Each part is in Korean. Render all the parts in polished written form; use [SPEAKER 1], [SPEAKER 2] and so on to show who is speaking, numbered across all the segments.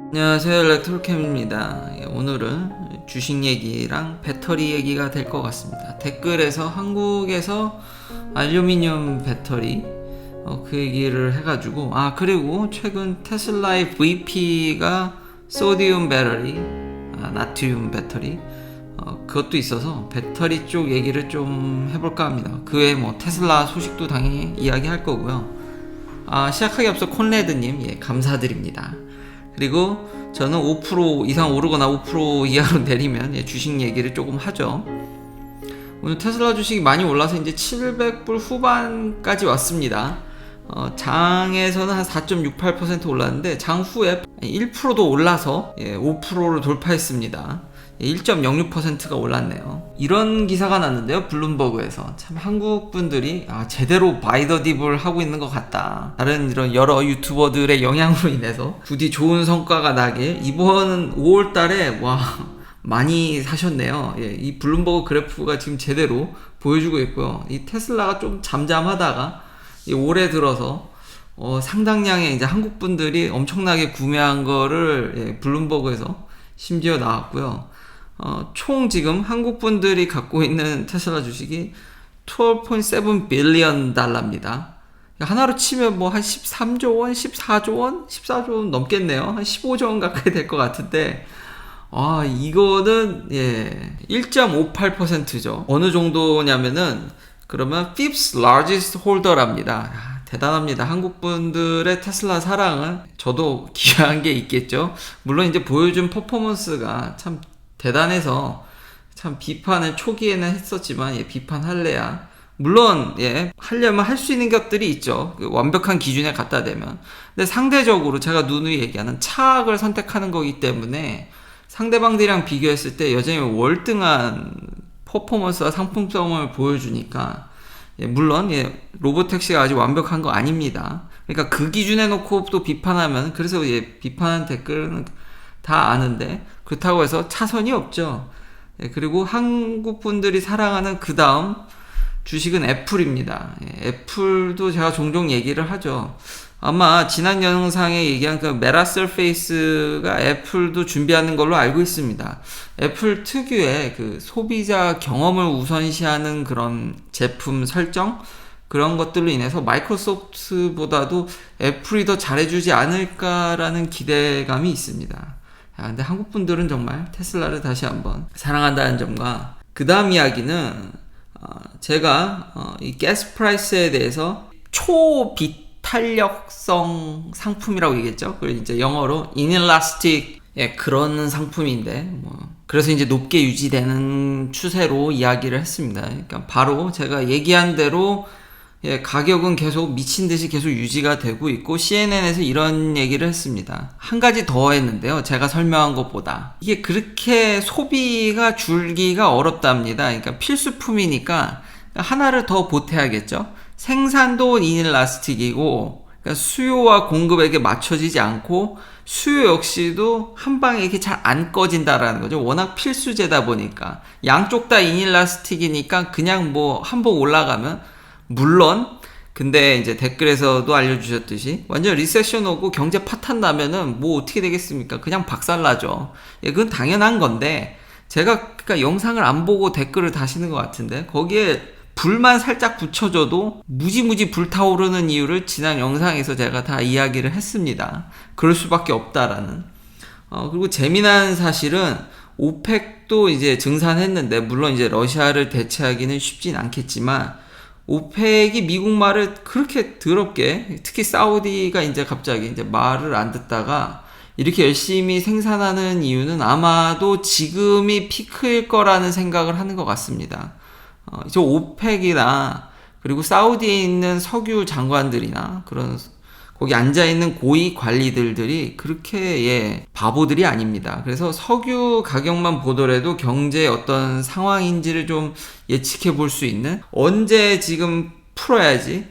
[SPEAKER 1] 안녕하세요, 일렉트로캠입니다. 오늘은 주식 얘기랑 배터리 얘기가 될 것 같습니다. 댓글에서 한국에서 알루미늄 배터리 그 얘기를 해가지고, 그리고 최근 테슬라의 VP가 소디움 배터리, 나트륨 배터리, 그것도 있어서 배터리 쪽 얘기를 좀 해볼까 합니다. 그 외에 뭐 테슬라 소식도 당연히 이야기할 거고요. 시작하기 앞서 콘레드님, 감사드립니다. 그리고 저는 5% 이상 오르거나 5% 이하로 내리면 주식 얘기를 조금 하죠. 오늘 테슬라 주식이 많이 올라서 이제 700불 후반까지 왔습니다. 장에서는 한 4.68% 올랐는데 장 후에 1%도 올라서 5%를 돌파했습니다. 1.06%가 올랐네요. 이런 기사가 났는데요, 블룸버그에서. 참 한국 분들이 제대로 바이 더 딥을 하고 있는 것 같다. 다른 이런 여러 유튜버들의 영향으로 인해서 부디 좋은 성과가 나길. 이번 5월달에 많이 사셨네요. 이 블룸버그 그래프가 지금 제대로 보여주고 있고요. 이 테슬라가 좀 잠잠하다가 올해 들어서 상당량의 이제 한국 분들이 엄청나게 구매한 거를 블룸버그에서 심지어 나왔고요. 총 지금 한국 분들이 갖고 있는 테슬라 주식이 12.7 빌리언 달러입니다. 하나로 치면 한 13조 원, 14조 원, 14조 원 넘겠네요. 한 15조 원 가까이 될 것 같은데, 이거는 1.58%죠. 어느 정도냐면은 그러면 fifth largest holder랍니다. 대단합니다. 한국 분들의 테슬라 사랑은 저도 기여한 게 있겠죠. 물론 이제 보여준 퍼포먼스가 참 대단해서 참 비판을 초기에는 했었지만 비판할래야 물론 하려면 할 수 있는 것들이 있죠. 그 완벽한 기준에 갖다 대면. 근데 상대적으로 제가 누누이 얘기하는 차악을 선택하는 거기 때문에 상대방들이랑 비교했을 때 여전히 월등한 퍼포먼스와 상품성을 보여주니까 물론 로보택시가 아주 완벽한 거 아닙니다. 그러니까 그 기준에 놓고 또 비판하면 그래서 비판한 댓글은 다 아는데 그렇다고 해서 차선이 없죠. 그리고 한국 분들이 사랑하는 그 다음 주식은 애플입니다. 애플도 제가 종종 얘기를 하죠. 아마 지난 영상에 얘기한 그 메라 서페이스가 애플도 준비하는 걸로 알고 있습니다. 애플 특유의 그 소비자 경험을 우선시하는 그런 제품 설정 그런 것들로 인해서 마이크로소프트보다도 애플이 더 잘해주지 않을까라는 기대감이 있습니다. 근데 한국 분들은 정말 테슬라를 다시 한번 사랑한다는 점과 그 다음 이야기는 제가 이 가스 프라이스에 대해서 초비탄력성 상품이라고 얘기했죠. 그리고 이제 영어로 inelastic 그런 상품인데 그래서 이제 높게 유지되는 추세로 이야기를 했습니다. 그러니까 바로 제가 얘기한 대로 가격은 계속 미친 듯이 계속 유지가 되고 있고 CNN에서 이런 얘기를 했습니다. 한 가지 더 했는데요. 제가 설명한 것보다 이게 그렇게 소비가 줄기가 어렵답니다. 그러니까 필수품이니까 하나를 더 보태야겠죠. 생산도 이닐라스틱이고 그러니까 수요와 공급에게 맞춰지지 않고 수요 역시도 한 방에 이렇게 잘 안 꺼진다라는 거죠. 워낙 필수제다 보니까 양쪽 다 이닐라스틱이니까 그냥 한번 올라가면 물론 근데 이제 댓글에서도 알려주셨듯이 완전 리세션 오고 경제 파탄 나면은 어떻게 되겠습니까? 그냥 박살나죠. 그건 당연한 건데 제가 그러니까 영상을 안 보고 댓글을 다시는 것 같은데 거기에 불만 살짝 붙여줘도 무지무지 불타오르는 이유를 지난 영상에서 제가 다 이야기를 했습니다. 그럴 수밖에 없다라는. 그리고 재미난 사실은 오펙도 이제 증산했는데 물론 이제 러시아를 대체하기는 쉽진 않겠지만 오펙이 미국 말을 그렇게 더럽게 특히 사우디가 이제 갑자기 이제 말을 안 듣다가 이렇게 열심히 생산하는 이유는 아마도 지금이 피크일 거라는 생각을 하는 것 같습니다. 저 오펙이나 그리고 사우디에 있는 석유 장관들이나 그런 거기 앉아있는 고위 관리들이 그렇게 바보들이 아닙니다. 그래서 석유 가격만 보더라도 경제의 어떤 상황인지를 좀 예측해 볼 수 있는 언제 지금 풀어야지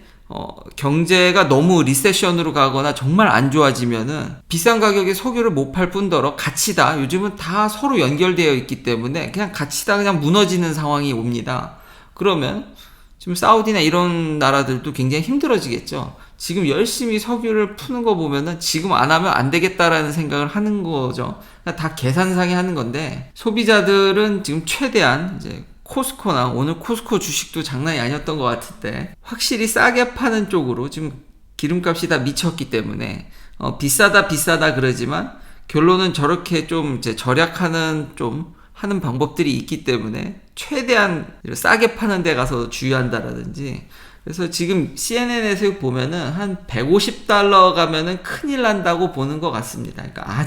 [SPEAKER 1] 경제가 너무 리세션으로 가거나 정말 안 좋아지면은 비싼 가격에 석유를 못 팔 뿐더러 같이 다 요즘은 다 서로 연결되어 있기 때문에 그냥 같이 다 그냥 무너지는 상황이 옵니다. 그러면 지금 사우디나 이런 나라들도 굉장히 힘들어지겠죠. 지금 열심히 석유를 푸는 거 보면은 지금 안 하면 안 되겠다라는 생각을 하는 거죠. 그러니까 다 계산상에 하는 건데, 소비자들은 지금 최대한 이제 코스코나 오늘 코스코 주식도 장난이 아니었던 것 같은데, 확실히 싸게 파는 쪽으로 지금 기름값이 다 미쳤기 때문에 비싸다 그러지만 결론은 저렇게 좀 이제 절약하는 좀 하는 방법들이 있기 때문에 최대한 싸게 파는 데 가서 주의한다라든지. 그래서 지금 CNN에서 보면은 한 $150 가면은 큰일 난다고 보는 것 같습니다. 그러니까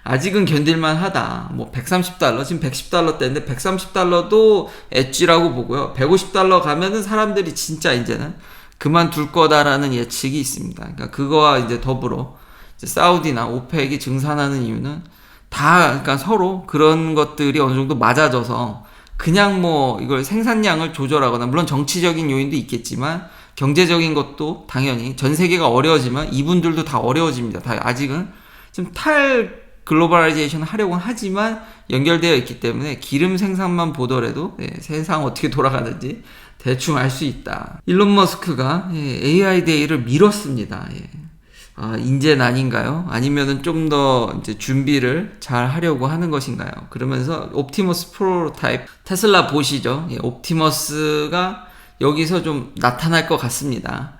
[SPEAKER 1] 아직은 견딜만 하다. 뭐 $130, 지금 $110대인데 $130도 엣지라고 보고요. $150 가면은 사람들이 진짜 이제는 그만둘 거다라는 예측이 있습니다. 그러니까 그거와 이제 더불어 이제 사우디나 오펙이 증산하는 이유는 다 그러니까 서로 그런 것들이 어느 정도 맞아져서 그냥 뭐 이걸 생산량을 조절하거나, 물론 정치적인 요인도 있겠지만 경제적인 것도 당연히 전 세계가 어려워지면 이분들도 다 어려워집니다. 다 아직은 좀 글로벌라이제이션 하려고 하지만 연결되어 있기 때문에 기름 생산만 보더라도 세상 어떻게 돌아가는지 대충 알 수 있다. 일론 머스크가 AI 데이를 미뤘습니다. 인재는 아닌가요? 아니면은 좀 더 이제 준비를 잘 하려고 하는 것인가요? 그러면서 옵티머스 프로토타입, 테슬라 보시죠. 옵티머스가 여기서 좀 나타날 것 같습니다.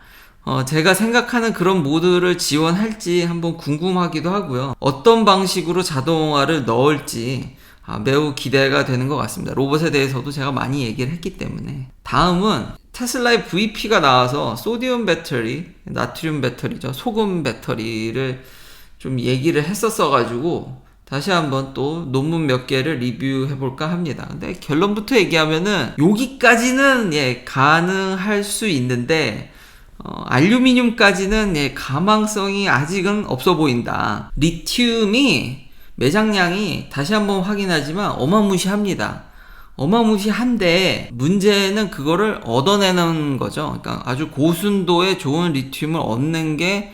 [SPEAKER 1] 제가 생각하는 그런 모드를 지원할지 한번 궁금하기도 하고요. 어떤 방식으로 자동화를 넣을지 매우 기대가 되는 것 같습니다. 로봇에 대해서도 제가 많이 얘기를 했기 때문에. 다음은 테슬라의 VP가 나와서 소디움 배터리, 나트륨 배터리죠. 소금 배터리를 좀 얘기를 했었어가지고 다시 한번 또 논문 몇 개를 리뷰해볼까 합니다. 근데 결론부터 얘기하면은 여기까지는 가능할 수 있는데 알루미늄까지는 가망성이 아직은 없어 보인다. 리튬이 매장량이 다시 한번 확인하지만 어마무시합니다. 어마무시한데 문제는 그거를 얻어내는 거죠. 그러니까 아주 고순도의 좋은 리튬을 얻는 게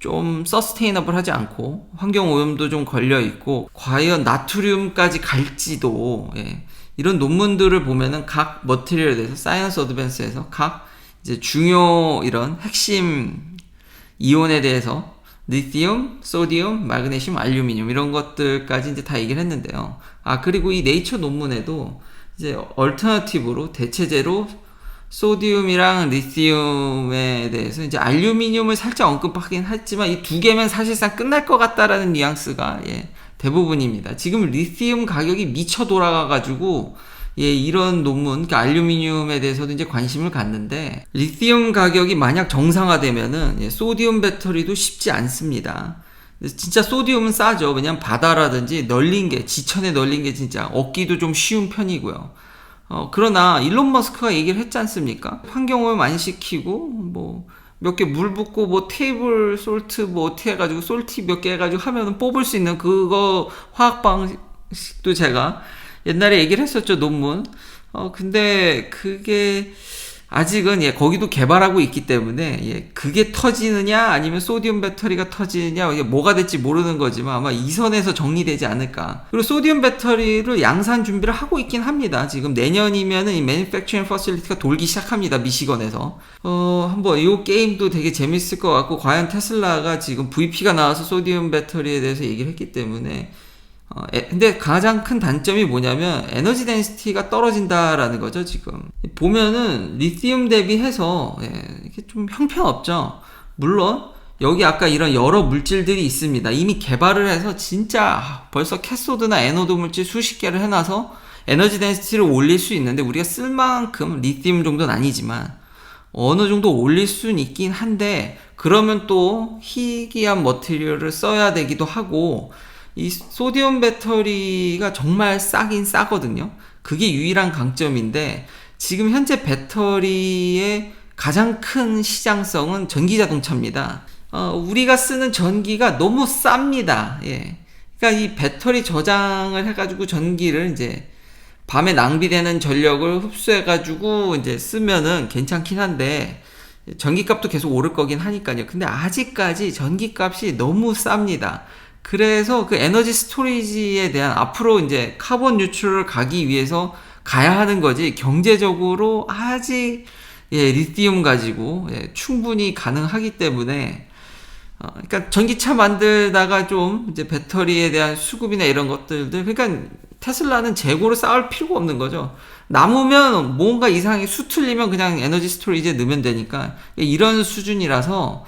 [SPEAKER 1] 좀 서스테이너블 하지 않고 환경 오염도 좀 걸려 있고, 과연 나트륨까지 갈지도, 이런 논문들을 보면은 각 머티리얼에 대해서 사이언스 어드밴스에서 각 이제 중요 이런 핵심 이온에 대해서 리튬, 소디움, 마그네슘, 알루미늄 이런 것들까지 이제 다 얘기를 했는데요. 그리고 이 네이처 논문에도 이제 얼터너티브로 대체제로 소디움이랑 리튬에 대해서 이제 알루미늄을 살짝 언급하긴 했지만 이 두 개면 사실상 끝날 것 같다라는 뉘앙스가 대부분입니다. 지금 리튬 가격이 미쳐 돌아가가지고 이런 논문, 그러니까 알루미늄에 대해서도 이제 관심을 갖는데, 리튬 가격이 만약 정상화되면은 소디움 배터리도 쉽지 않습니다. 진짜 소디움은 싸죠. 왜냐면 바다라든지 널린 게, 지천에 널린 게 진짜 얻기도 좀 쉬운 편이고요. 그러나 일론 머스크가 얘기를 했지 않습니까? 환경오염 안 시키고 뭐 몇 개 물 붓고 뭐 테이블 솔트 뭐 어떻게 해가지고 솔티 몇 개 해가지고 하면은 뽑을 수 있는 그거 화학 방식도 제가 옛날에 얘기를 했었죠, 논문. 근데 그게 아직은 거기도 개발하고 있기 때문에 그게 터지느냐 아니면 소디움 배터리가 터지느냐, 이게 뭐가 될지 모르는 거지만 아마 이 선에서 정리되지 않을까. 그리고 소디움 배터리를 양산 준비를 하고 있긴 합니다. 지금 내년이면은 이 매니팩처링 퍼실리티가 돌기 시작합니다, 미시건에서. 한번 이 게임도 되게 재밌을 것 같고, 과연 테슬라가 지금 VP가 나와서 소디움 배터리에 대해서 얘기를 했기 때문에 근데 가장 큰 단점이 뭐냐면 에너지 덴시티가 떨어진다라는 거죠. 지금 보면은 리튬 대비해서 이게 좀 형편없죠. 물론 여기 아까 이런 여러 물질들이 있습니다. 이미 개발을 해서 진짜 벌써 캐소드나 애노드 물질 수십 개를 해놔서 에너지 덴시티를 올릴 수 있는데, 우리가 쓸 만큼 리튬 정도는 아니지만 어느 정도 올릴 수는 있긴 한데, 그러면 또 희귀한 머티리얼을 써야 되기도 하고, 이 소디움 배터리가 정말 싸긴 싸거든요. 그게 유일한 강점인데, 지금 현재 배터리의 가장 큰 시장성은 전기자동차입니다. 우리가 쓰는 전기가 너무 쌉니다. 그러니까 이 배터리 저장을 해가지고 전기를 이제 밤에 낭비되는 전력을 흡수해가지고 이제 쓰면은 괜찮긴 한데, 전기값도 계속 오를 거긴 하니까요. 근데 아직까지 전기값이 너무 쌉니다. 그래서 그 에너지 스토리지에 대한 앞으로 이제 카본 뉴트럴을 가기 위해서 가야 하는 거지, 경제적으로 아직 리튬 가지고 충분히 가능하기 때문에 그러니까 전기차 만들다가 좀 이제 배터리에 대한 수급이나 이런 것들들 그러니까 테슬라는 재고를 쌓을 필요가 없는 거죠. 남으면 뭔가 이상하게 수틀리면 그냥 에너지 스토리지에 넣으면 되니까 이런 수준이라서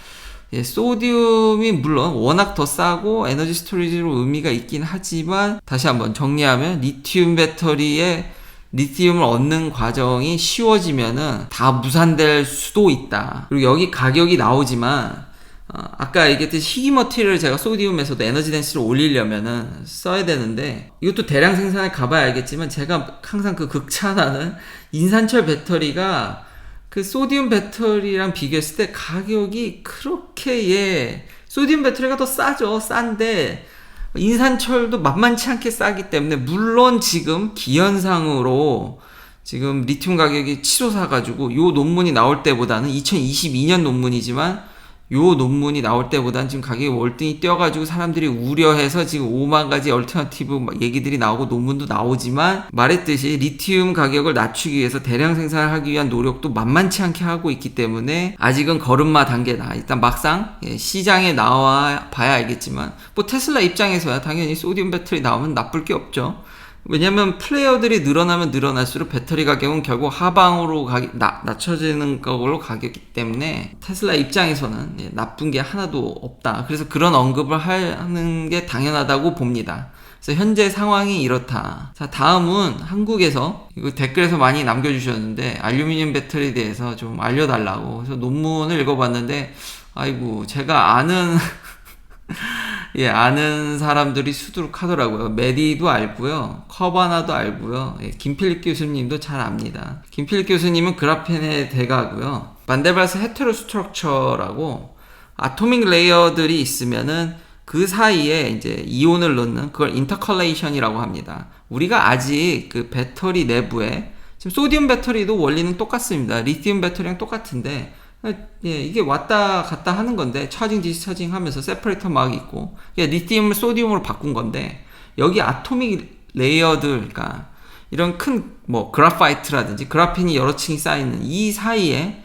[SPEAKER 1] 소디움이 물론 워낙 더 싸고 에너지 스토리지로 의미가 있긴 하지만 다시 한번 정리하면 리튬 배터리에 리튬을 얻는 과정이 쉬워지면은 다 무산될 수도 있다. 그리고 여기 가격이 나오지만 아까 얘기했듯이 희귀 머티리얼을 제가 소디움에서도 에너지 덴시티를 올리려면은 써야 되는데 이것도 대량 생산에 가봐야 알겠지만 제가 항상 그 극찬하는 인산철 배터리가 그 소디움 배터리랑 비교했을 때 가격이 그렇게 소디움 배터리가 더 싸죠. 싼데 인산철도 만만치 않게 싸기 때문에 물론 지금 기현상으로 지금 리튬 가격이 치솟아 가지고 요 논문이 나올 때보다는 2022년 논문이지만 요 논문이 나올 때보다는 지금 가격이 월등히 뛰어가지고 사람들이 우려해서 지금 5만 가지 얼터너티브 얘기들이 나오고 논문도 나오지만 말했듯이 리튬 가격을 낮추기 위해서 대량 생산을 하기 위한 노력도 만만치 않게 하고 있기 때문에 아직은 걸음마 단계다. 일단 막상 시장에 나와 봐야 알겠지만 뭐 테슬라 입장에서야 당연히 소디움 배터리 나오면 나쁠 게 없죠. 왜냐면 플레이어들이 늘어나면 늘어날수록 배터리 가격은 결국 하방으로 낮춰지는 걸로 가격이기 때문에 테슬라 입장에서는 나쁜 게 하나도 없다. 그래서 그런 언급을 하는 게 당연하다고 봅니다. 그래서 현재 상황이 이렇다. 자, 다음은 한국에서 이거 댓글에서 많이 남겨주셨는데 알루미늄 배터리에 대해서 좀 알려달라고. 그래서 논문을 읽어봤는데 아이고 제가 아는 아는 사람들이 수두룩하더라고요. 메디도 알고요. 커바나도 알고요. 김필립 교수님도 잘 압니다. 김필립 교수님은 그라펜의 대가고요. 반데발스 헤테로스트럭처라고 아토믹 레이어들이 있으면은 그 사이에 이제 이온을 넣는 그걸 인터컬레이션이라고 합니다. 우리가 아직 그 배터리 내부에 지금 소디움 배터리도 원리는 똑같습니다. 리튬 배터리랑 똑같은데 이게 왔다 갔다 하는 건데 차징 디스차징 하면서 세퍼레이터 막 있고 리튬을 소디움으로 바꾼 건데 여기 아토믹 레이어들 그러니까 이런 큰 뭐 그라파이트라든지 그라핀이 여러 층이 쌓이는 이 사이에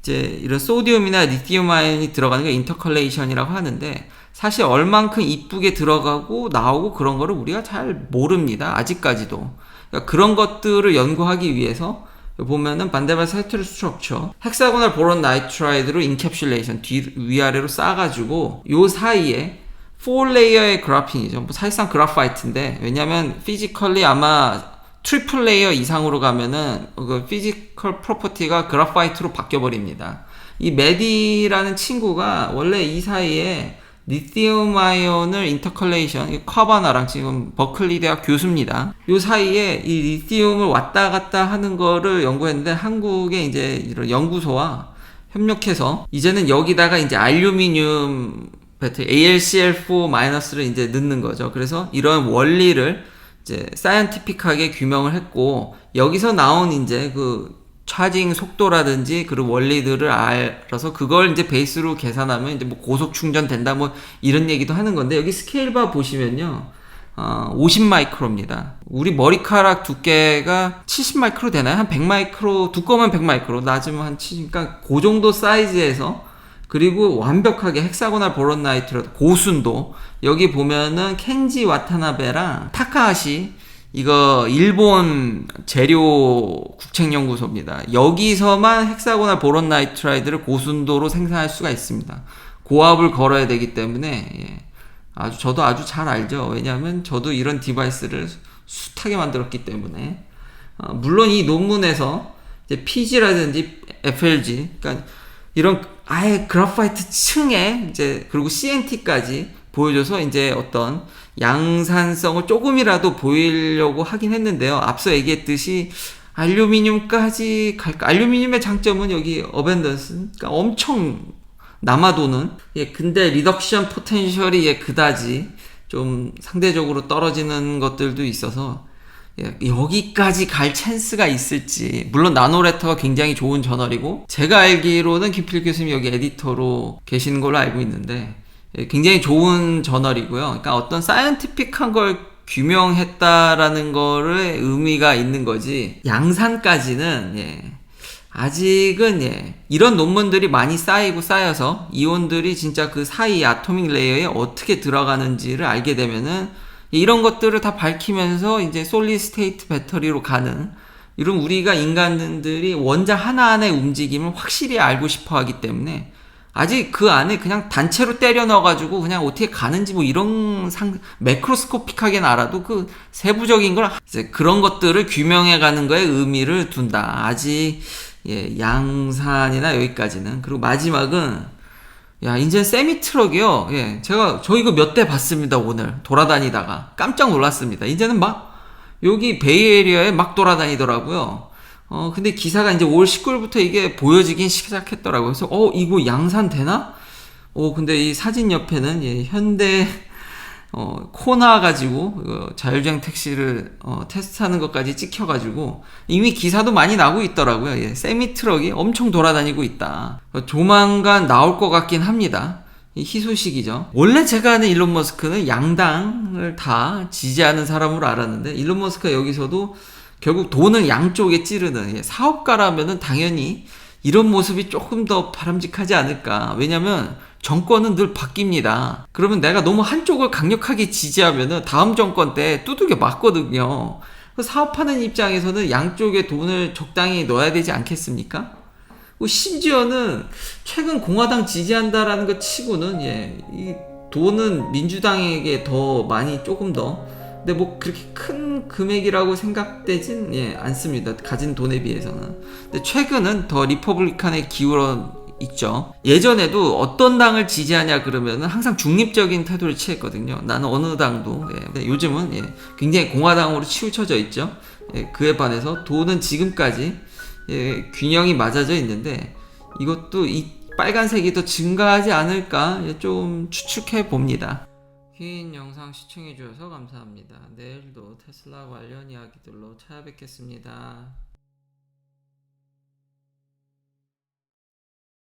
[SPEAKER 1] 이제 이런 소디움이나 리튬 아연이 들어가는 게 인터컬레이션이라고 하는데 사실 얼만큼 이쁘게 들어가고 나오고 그런 거를 우리가 잘 모릅니다. 아직까지도. 그러니까 그런 것들을 연구하기 위해서 보면은 반데발스 헤테로스트럭처 헥사고널 보론 나이트라이드로 인캡슐레이션 위아래로 쌓아가지고 요 사이에 4레이어의 그라핀이죠. 뭐 사실상 그라파이트인데 왜냐면 피지컬리 아마 트리플 레이어 이상으로 가면은 그 피지컬 프로퍼티가 그라파이트로 바뀌어버립니다. 이 메디라는 친구가 원래 이 사이에 리튬 아이온을 인터컬레이션, 카바나랑 지금 버클리 대학 교수입니다. 요 사이에 이 리튬을 왔다 갔다 하는 거를 연구했는데 한국의 이제 이런 연구소와 협력해서 이제는 여기다가 이제 알루미늄 배터리 AlCl4-를 이제 넣는 거죠. 그래서 이런 원리를 이제 사이언티픽하게 규명을 했고 여기서 나온 이제 그 차징 속도라든지 그런 원리들을 알아서 그걸 이제 베이스로 계산하면 이제 뭐 고속 충전 된다 뭐 이런 얘기도 하는 건데 여기 스케일 바 보시면요 50 마이크로입니다. 우리 머리카락 두께가 70 마이크로 되나요? 한 100 마이크로 두꺼우면 100 마이크로 낮으면 한 70. 그러니까 그 정도 사이즈에서 그리고 완벽하게 헥사고날 보론 나이트라도 고순도 여기 보면은 켄지 와타나베랑 타카하시 이거 일본 재료 국책연구소입니다. 여기서만 헥사고날 보론 나이트라이드를 고순도로 생산할 수가 있습니다. 고압을 걸어야 되기 때문에 저도 아주 잘 알죠. 왜냐하면 저도 이런 디바이스를 숱하게 만들었기 때문에 물론 이 논문에서 이제 PG라든지 FLG 그러니까 이런 아예 그래파이트 층에 이제 그리고 CNT까지 보여줘서 이제 어떤 양산성을 조금이라도 보이려고 하긴 했는데요. 앞서 얘기했듯이 알루미늄까지 갈까? 알루미늄의 장점은 여기 어벤던스, 그러니까 엄청 남아도는. 근데 리덕션 포텐셜이 그다지 좀 상대적으로 떨어지는 것들도 있어서 여기까지 갈 찬스가 있을지. 물론 나노레터가 굉장히 좋은 저널이고 제가 알기로는 김필 교수님이 여기 에디터로 계시는 걸로 알고 있는데 굉장히 좋은 저널이고요. 그러니까 어떤 사이언티픽한 걸 규명했다라는 거를 의미가 있는 거지 양산까지는 아직은 이런 논문들이 많이 쌓여서 이온들이 진짜 그 사이 아토믹 레이어에 어떻게 들어가는지를 알게 되면은 이런 것들을 다 밝히면서 이제 솔리드 스테이트 배터리로 가는 이런 우리가 인간들이 원자 하나하나의 움직임을 확실히 알고 싶어 하기 때문에 아직 그 안에 그냥 단체로 때려 넣어가지고 그냥 어떻게 가는지 뭐 이런 매크로스코픽하게는 알아도 그 세부적인 걸 이제 그런 것들을 규명해 가는 거에 의미를 둔다. 아직 양산이나 여기까지는. 그리고 마지막은 이제 세미트럭이요. 저 이거 몇 대 봤습니다. 오늘 돌아다니다가 깜짝 놀랐습니다. 이제는 막 여기 베이에리어에 막 돌아다니더라고요. 근데 기사가 이제 5월 19일부터 이게 보여지긴 시작했더라고요. 그래서, 이거 양산 되나? 근데 이 사진 옆에는, 현대, 코나 가지고, 자율주행 택시를, 테스트하는 것까지 찍혀가지고, 이미 기사도 많이 나고 있더라고요. 세미트럭이 엄청 돌아다니고 있다. 조만간 나올 것 같긴 합니다. 이 희소식이죠. 원래 제가 아는 일론 머스크는 양당을 다 지지하는 사람으로 알았는데, 일론 머스크가 여기서도 결국 돈을 양쪽에 찌르는 사업가라면은 당연히 이런 모습이 조금 더 바람직하지 않을까. 왜냐면 정권은 늘 바뀝니다. 그러면 내가 너무 한쪽을 강력하게 지지하면은 다음 정권 때 두들겨 맞거든요. 사업하는 입장에서는 양쪽에 돈을 적당히 넣어야 되지 않겠습니까? 심지어는 최근 공화당 지지한다라는 것 치고는 이 돈은 민주당에게 더 많이 조금 더 근데 뭐 그렇게 큰 금액이라고 생각되진 않습니다. 가진 돈에 비해서는. 근데 최근은 더 리퍼블리칸에 기울어 있죠. 예전에도 어떤 당을 지지하냐 그러면은 항상 중립적인 태도를 취했거든요. 나는 어느 당도. 근데 요즘은 굉장히 공화당으로 치우쳐져 있죠. 그에 반해서 돈은 지금까지 균형이 맞아져 있는데 이것도 이 빨간색이 더 증가하지 않을까 좀 추측해 봅니다. 긴 영상 시청해 주셔서 감사합니다. 내일도 테슬라 관련 이야기들로 찾아뵙겠습니다.